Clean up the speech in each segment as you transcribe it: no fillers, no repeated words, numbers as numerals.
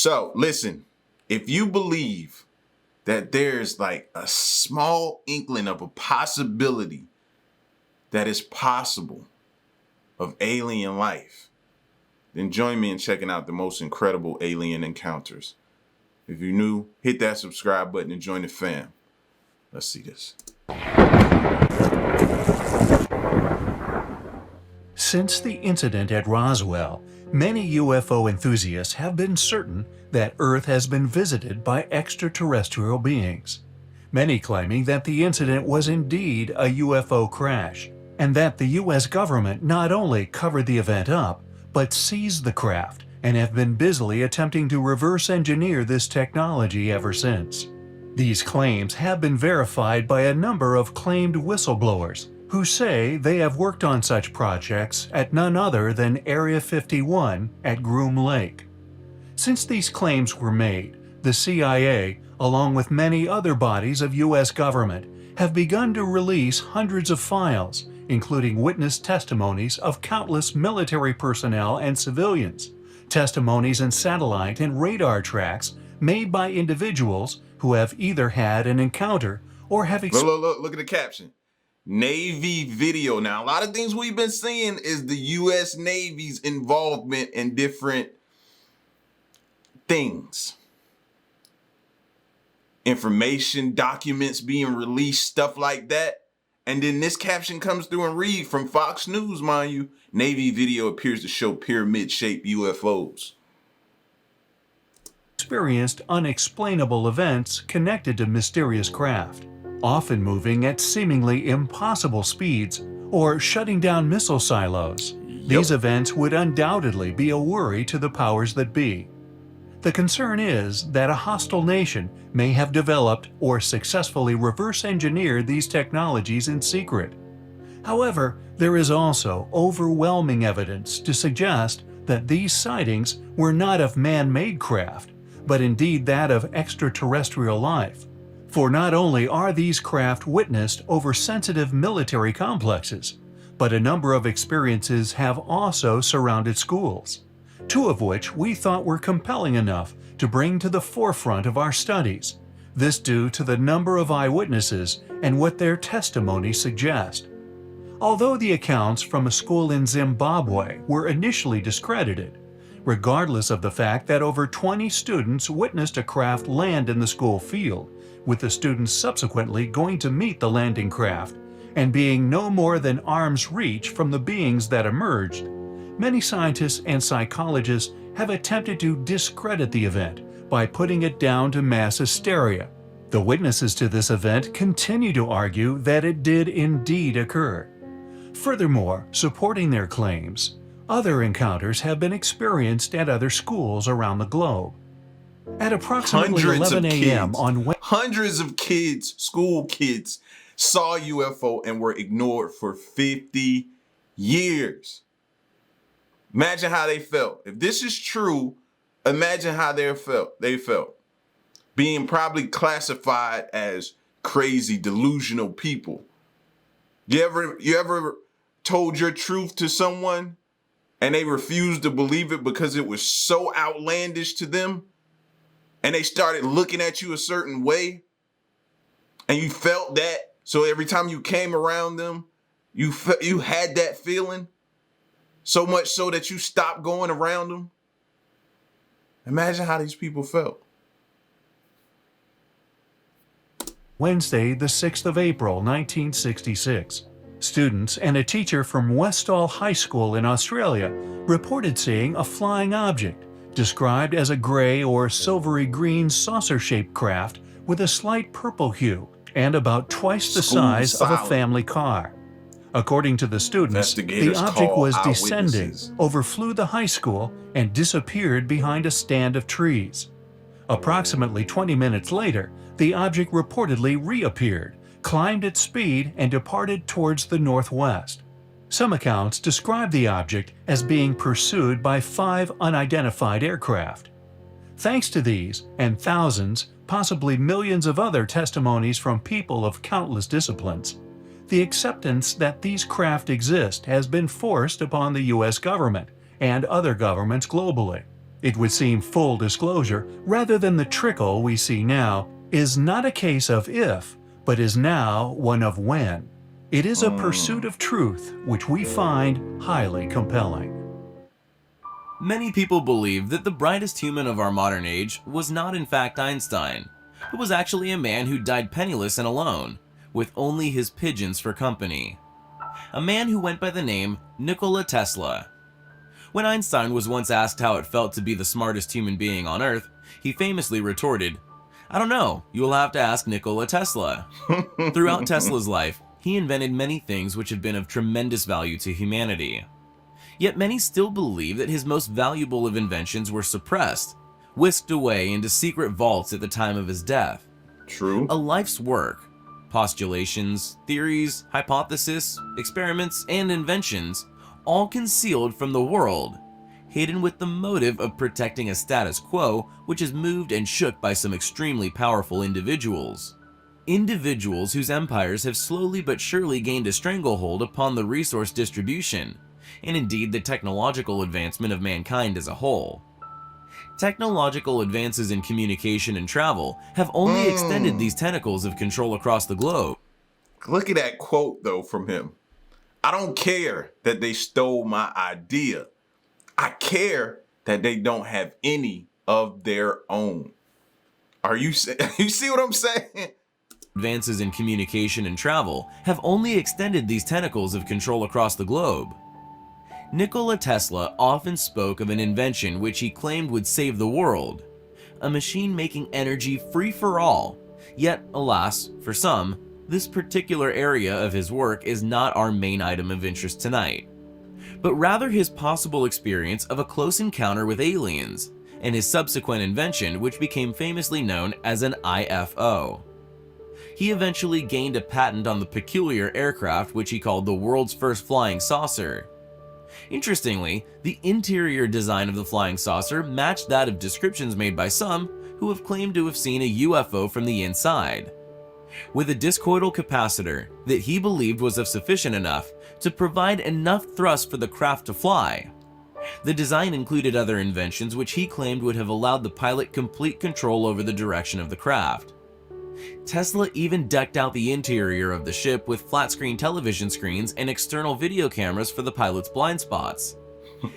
So listen, if you believe that there's like a small inkling of a possibility that it's possible of alien life, then join me in checking out the most incredible alien encounters. If you're new, hit that subscribe button and join the fam. Let's see this. Since the incident at Roswell, many UFO enthusiasts have been certain that Earth has been visited by extraterrestrial beings. Many claiming that the incident was indeed a UFO crash, and that the US government not only covered the event up, but seized the craft and have been busily attempting to reverse engineer this technology ever since. These claims have been verified by a number of claimed whistleblowers who say they have worked on such projects at none other than Area 51 at Groom Lake. Since these claims were made, the CIA, along with many other bodies of US government, have begun to release hundreds of files, including witness testimonies of countless military personnel and civilians, testimonies and satellite and radar tracks made by individuals who have either had an encounter or have Look at the caption. Navy video. Now, a lot of things we've been seeing is the U.S. Navy's involvement in different things. Information, documents being released, stuff like that. And then this caption comes through and read from Fox News, mind you. Navy video appears to show pyramid-shaped UFOs. Experienced unexplainable events connected to mysterious craft, often moving at seemingly impossible speeds or shutting down missile silos. These events would undoubtedly be a worry to the powers that be. The concern is that a hostile nation may have developed or successfully reverse-engineered these technologies in secret. However, there is also overwhelming evidence to suggest that these sightings were not of man-made craft, but indeed that of extraterrestrial life. For not only are these craft witnessed over sensitive military complexes, but a number of experiences have also surrounded schools, two of which we thought were compelling enough to bring to the forefront of our studies, this due to the number of eyewitnesses and what their testimonies suggest. Although the accounts from a school in Zimbabwe were initially discredited, regardless of the fact that over 20 students witnessed a craft land in the school field, with the students subsequently going to meet the landing craft and being no more than arm's reach from the beings that emerged, many scientists and psychologists have attempted to discredit the event by putting it down to mass hysteria. The witnesses to this event continue to argue that it did indeed occur. Furthermore, supporting their claims, other encounters have been experienced at other schools around the globe. At approximately 11 a.m. on Wednesday, hundreds of kids, school kids, saw UFO and were ignored for 50 years. Imagine how they felt. If this is true, imagine how they felt. Being probably classified as crazy, delusional people. You ever told your truth to someone and they refused to believe it because it was so outlandish to them? And they started looking at you a certain way, and you felt that. So every time you came around them, you had that feeling, so much so that you stopped going around them. Imagine how these people felt. Wednesday, the 6th of April, 1966. Students and a teacher from Westall High School in Australia reported seeing a flying object described as a gray or silvery green saucer-shaped craft with a slight purple hue and about twice the size of a family car. According to the students, the object was descending, overflew the high school, and disappeared behind a stand of trees. Approximately 20 minutes later, the object reportedly reappeared, climbed at speed, and departed towards the northwest. Some accounts describe the object as being pursued by 5 unidentified aircraft. Thanks to these and thousands, possibly millions of other testimonies from people of countless disciplines, the acceptance that these craft exist has been forced upon the US government and other governments globally. It would seem full disclosure, rather than the trickle we see now, is not a case of if, but is now one of when. It is a pursuit of truth which we find highly compelling. Many people believe that the brightest human of our modern age was not in fact Einstein, but was actually a man who died penniless and alone, with only his pigeons for company. A man who went by the name Nikola Tesla. When Einstein was once asked how it felt to be the smartest human being on Earth, he famously retorted, "I don't know, you'll have to ask Nikola Tesla." Throughout Tesla's life, he invented many things which have been of tremendous value to humanity. Yet many still believe that his most valuable of inventions were suppressed, whisked away into secret vaults at the time of his death. True. A life's work, postulations, theories, hypotheses, experiments, and inventions, all concealed from the world, hidden with the motive of protecting a status quo which is moved and shook by some extremely powerful individuals. Individuals whose empires have slowly but surely gained a stranglehold upon the resource distribution, and indeed the technological advancement of mankind as a whole. Technological advances in communication and travel have only extended these tentacles of control across the globe. Look at that quote, though, from him. I don't care that they stole my idea. I care that they don't have any of their own. You see what I'm saying? Advances in communication and travel have only extended these tentacles of control across the globe. Nikola Tesla often spoke of an invention which he claimed would save the world, a machine making energy free for all. Yet, alas, for some, this particular area of his work is not our main item of interest tonight, but rather his possible experience of a close encounter with aliens, and his subsequent invention which became famously known as an IFO. He eventually gained a patent on the peculiar aircraft which he called the world's first flying saucer. Interestingly, the interior design of the flying saucer matched that of descriptions made by some who have claimed to have seen a UFO from the inside, with a discoidal capacitor that he believed was of sufficient enough to provide enough thrust for the craft to fly. The design included other inventions which he claimed would have allowed the pilot complete control over the direction of the craft. Tesla even decked out the interior of the ship with flat-screen television screens and external video cameras for the pilot's blind spots.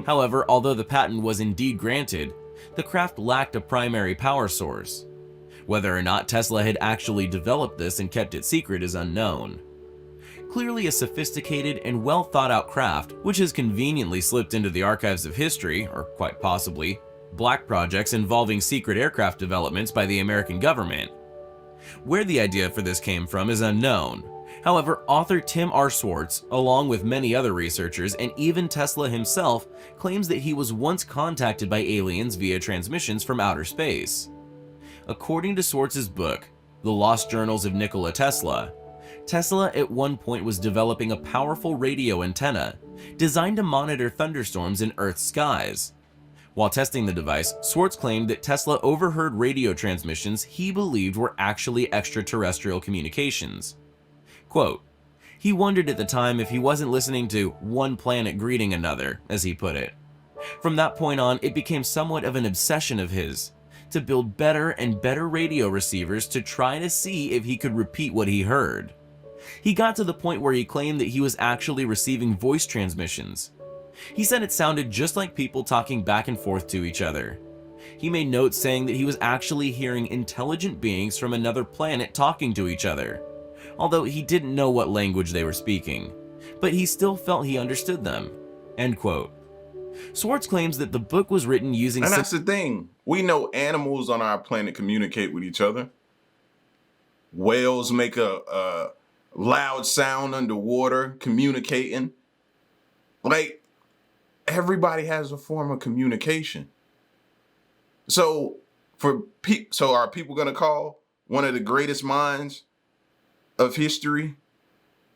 However, although the patent was indeed granted, the craft lacked a primary power source. Whether or not Tesla had actually developed this and kept it secret is unknown. Clearly a sophisticated and well thought out craft which has conveniently slipped into the archives of history, or quite possibly, black projects involving secret aircraft developments by the American government. Where the idea for this came from is unknown. However, author Tim R. Swartz, along with many other researchers and even Tesla himself, claims that he was once contacted by aliens via transmissions from outer space. According to Swartz's book, The Lost Journals of Nikola Tesla, Tesla at one point was developing a powerful radio antenna designed to monitor thunderstorms in Earth's skies. While testing the device, Swartz claimed that Tesla overheard radio transmissions he believed were actually extraterrestrial communications. Quote, "He wondered at the time if he wasn't listening to one planet greeting another," as he put it. From that point on, it became somewhat of an obsession of his, to build better and better radio receivers to try to see if he could repeat what he heard. He got to the point where he claimed that he was actually receiving voice transmissions. He said it sounded just like people talking back and forth to each other. He made notes saying that he was actually hearing intelligent beings from another planet talking to each other, although he didn't know what language they were speaking, but he still felt he understood them. End quote. Swartz claims that the book was written using... And that's the thing. We know animals on our planet communicate with each other. Whales make a loud sound underwater, communicating. Like, everybody has a form of communication. So are people going to call one of the greatest minds of history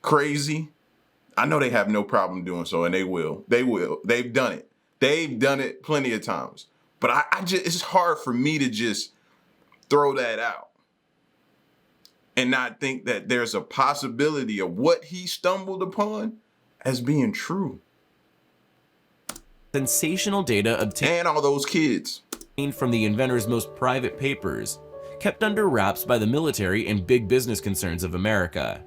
crazy? I know they have no problem doing so, and they will. They've done it. They've done it plenty of times. But I just, it's hard for me to just throw that out and not think that there's a possibility of what he stumbled upon as being true. sensational data obtained And all those kids. from the inventor's most private papers, kept under wraps by the military and big business concerns of America.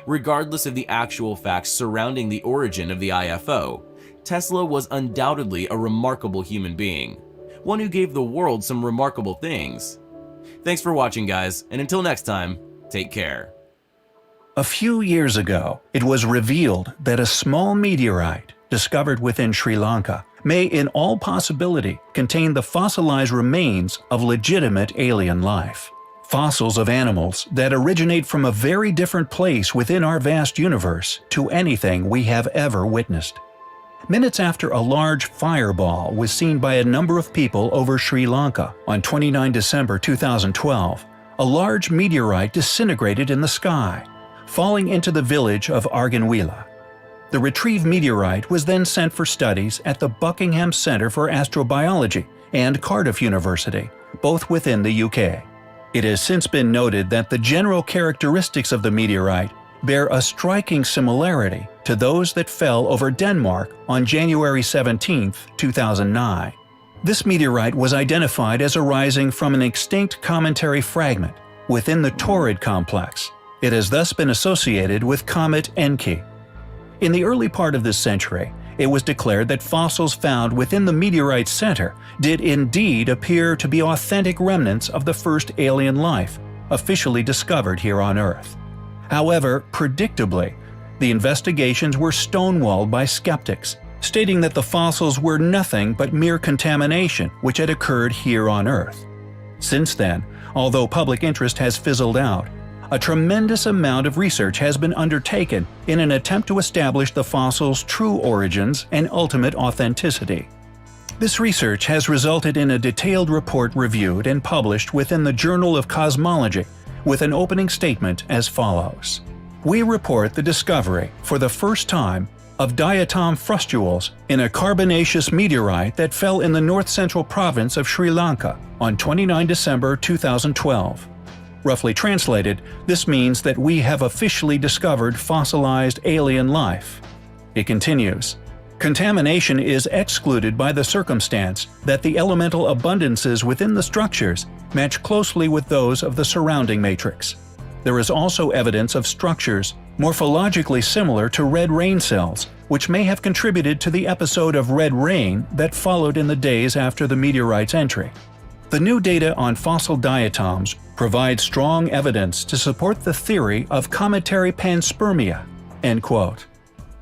Regardless of the actual facts surrounding the origin of the IFO, Tesla was undoubtedly a remarkable human being, one who gave the world some remarkable things. Thanks for watching, guys, and until next time, take care. A few years ago, it was revealed that a small meteorite discovered within Sri Lanka may in all possibility contain the fossilized remains of legitimate alien life. Fossils of animals that originate from a very different place within our vast universe to anything we have ever witnessed. Minutes after a large fireball was seen by a number of people over Sri Lanka on 29 December 2012, a large meteorite disintegrated in the sky, falling into the village of Arganwila. The retrieved meteorite was then sent for studies at the Buckingham Centre for Astrobiology and Cardiff University, both within the UK. It has since been noted that the general characteristics of the meteorite bear a striking similarity to those that fell over Denmark on January 17, 2009. This meteorite was identified as arising from an extinct cometary fragment within the Taurid complex. It has thus been associated with Comet Encke. In the early part of this century, it was declared that fossils found within the meteorite's center did indeed appear to be authentic remnants of the first alien life officially discovered here on Earth. However, predictably, the investigations were stonewalled by skeptics, stating that the fossils were nothing but mere contamination which had occurred here on Earth. Since then, although public interest has fizzled out, a tremendous amount of research has been undertaken in an attempt to establish the fossil's true origins and ultimate authenticity. This research has resulted in a detailed report reviewed and published within the Journal of Cosmology, with an opening statement as follows. We report the discovery, for the first time, of diatom frustules in a carbonaceous meteorite that fell in the north-central province of Sri Lanka on 29 December 2012. Roughly translated, this means that we have officially discovered fossilized alien life. It continues. Contamination is excluded by the circumstance that the elemental abundances within the structures match closely with those of the surrounding matrix. There is also evidence of structures morphologically similar to red rain cells, which may have contributed to the episode of red rain that followed in the days after the meteorite's entry. The new data on fossil diatoms provide strong evidence to support the theory of cometary panspermia. End quote.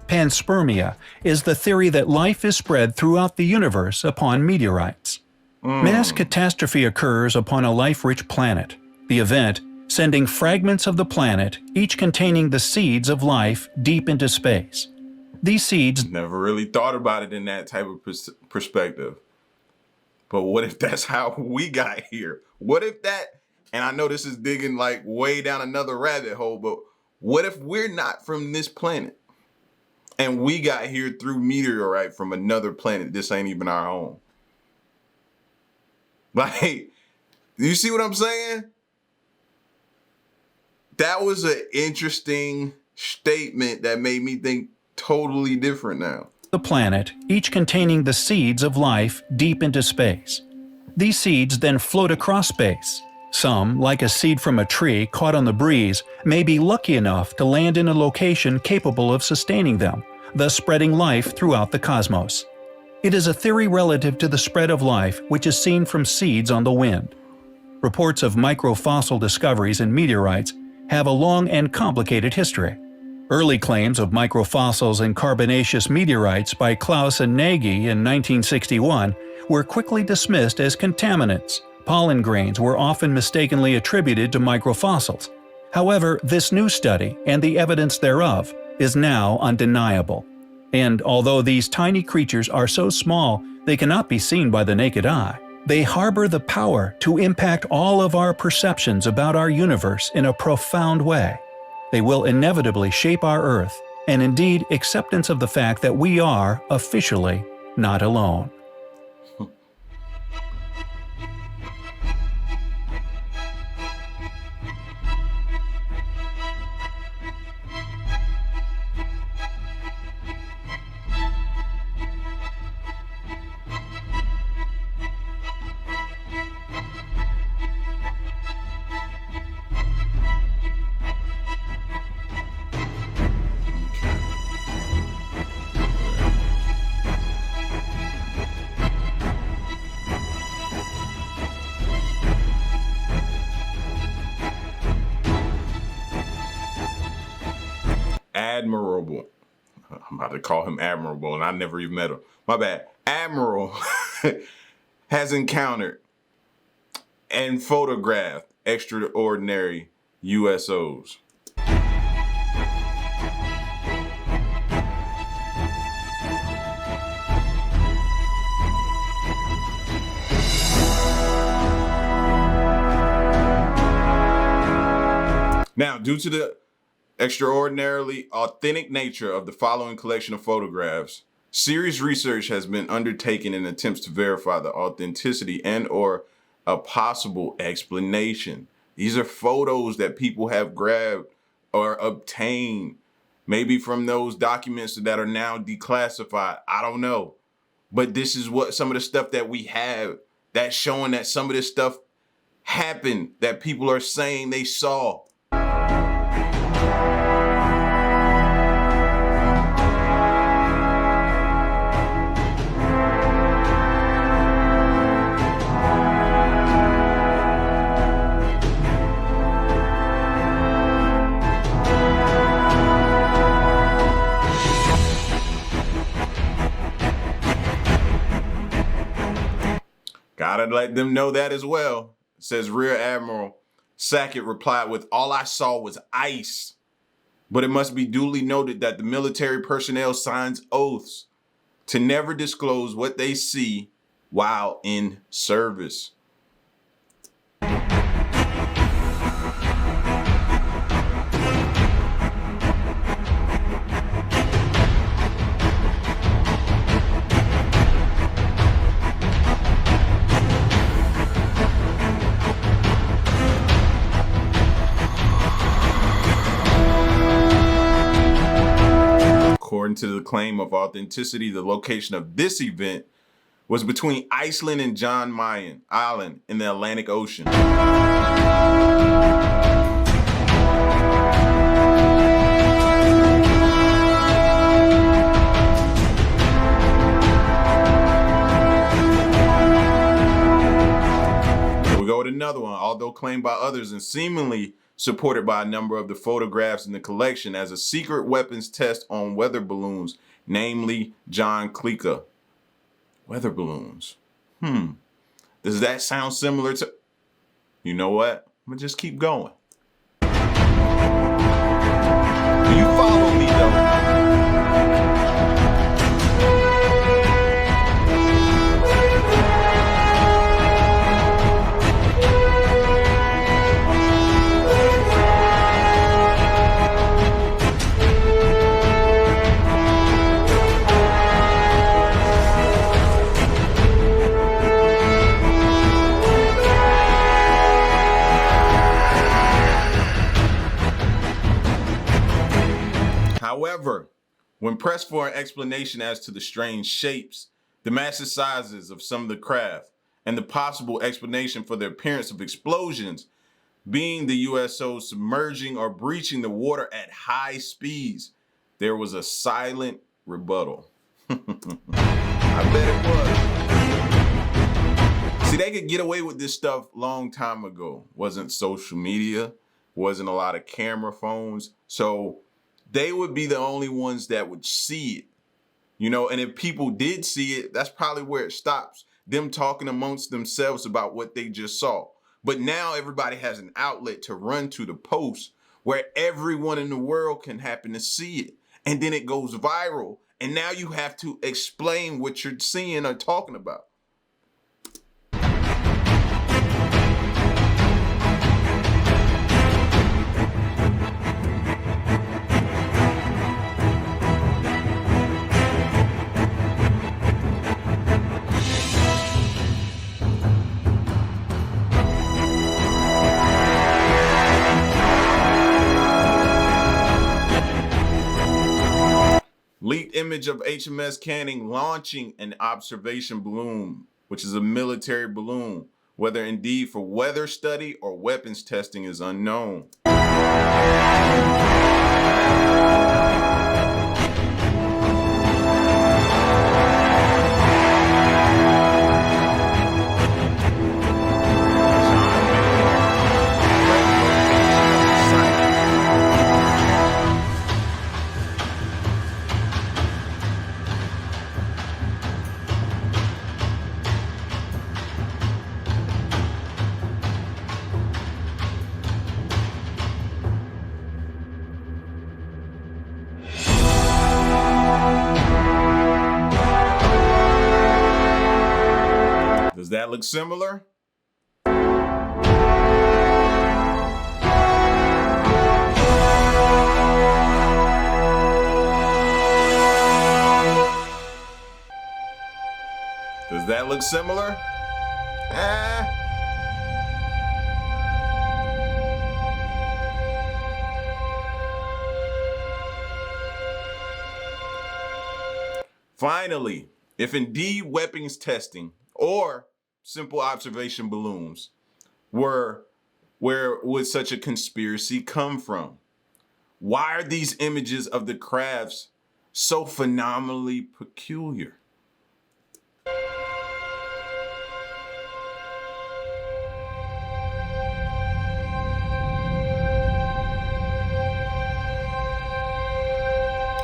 Panspermia is the theory that life is spread throughout the universe upon meteorites. Mass catastrophe occurs upon a life-rich planet. The event sending fragments of the planet, each containing the seeds of life, deep into space. These seeds Never really thought about it in that type of perspective. But what if that's how we got here? What if that, and I know this is digging like way down another rabbit hole, but what if we're not from this planet? And we got here through meteorite from another planet. This ain't even our home. Like, you see what I'm saying? That was an interesting statement that made me think totally different now. the planet, each containing the seeds of life deep into space. These seeds then float across space. Some, like a seed from a tree caught on the breeze, may be lucky enough to land in a location capable of sustaining them, thus spreading life throughout the cosmos. It is a theory relative to the spread of life which is seen from seeds on the wind. Reports of microfossil discoveries in meteorites have a long and complicated history. Early claims of microfossils in carbonaceous meteorites by Klaus and Nagy in 1961 were quickly dismissed as contaminants. Pollen grains were often mistakenly attributed to microfossils. However, this new study, and the evidence thereof, is now undeniable. And although these tiny creatures are so small they cannot be seen by the naked eye, they harbor the power to impact all of our perceptions about our universe in a profound way. They will inevitably shape our Earth, and indeed acceptance of the fact that we are, officially, not alone. admirable. I'm about to call him admirable, and I never even met him. My bad. Admiral has encountered and photographed extraordinary USOs. Now, due to the extraordinarily authentic nature of the following collection of photographs, serious research has been undertaken in attempts to verify the authenticity and or a possible explanation. These are photos that people have grabbed or obtained, maybe from those documents that are now declassified. I don't know. But this is what some of the stuff that we have that's showing that some of this stuff happened, that people are saying they saw. Gotta let them know that as well. Says Rear Admiral Sackett replied with, "All I saw was ice. But it must be duly noted that the military personnel signs oaths to never disclose what they see while in service." According to the claim of authenticity, the location of this event was between Iceland and John Mayen Island in the Atlantic Ocean. Here we go with another one. Although claimed by others and seemingly supported by a number of the photographs in the collection as a secret weapons test on weather balloons, namely John Klika. Weather balloons. Does that sound similar to... You know what? I'm gonna just keep going. Do you follow me though? However, when pressed for an explanation as to the strange shapes, the massive sizes of some of the craft, and the possible explanation for the appearance of explosions being the USO submerging or breaching the water at high speeds, there was a silent rebuttal. I bet it was. See, they could get away with this stuff long time ago. Wasn't social media, wasn't a lot of camera phones, so they would be the only ones that would see it, you know, and if people did see it, that's probably where it stops. Them talking amongst themselves about what they just saw. But now everybody has an outlet to run to the post where everyone in the world can happen to see it. And then it goes viral. And now you have to explain what you're seeing or talking about. Leaked image of HMS Canning launching an observation balloon, which is a military balloon. Whether indeed for weather study or weapons testing is unknown. that look similar? Does that look similar? Finally, if indeed weapons testing or simple observation balloons were, where would such a conspiracy come from? Why are these images of the crafts so phenomenally peculiar?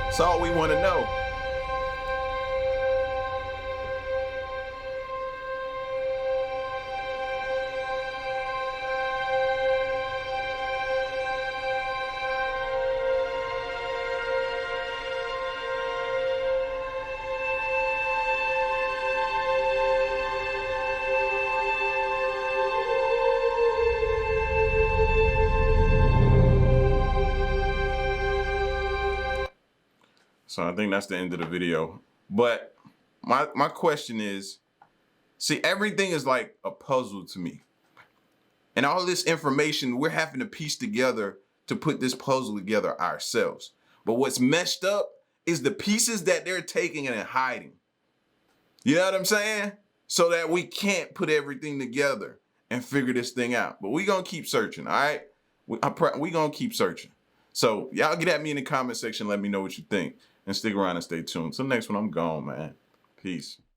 That's all we want to know. So I think that's the end of the video. But my question is, see, everything is like a puzzle to me. And all this information we're having to piece together to put this puzzle together ourselves. But what's messed up is the pieces that they're taking and hiding. You know what I'm saying? So that we can't put everything together and figure this thing out. But we're going to keep searching, all right? We're going to keep searching. So y'all get at me in the comment section. Let me know what you think. And stick around and stay tuned. Till next one, I'm gone, man. Peace.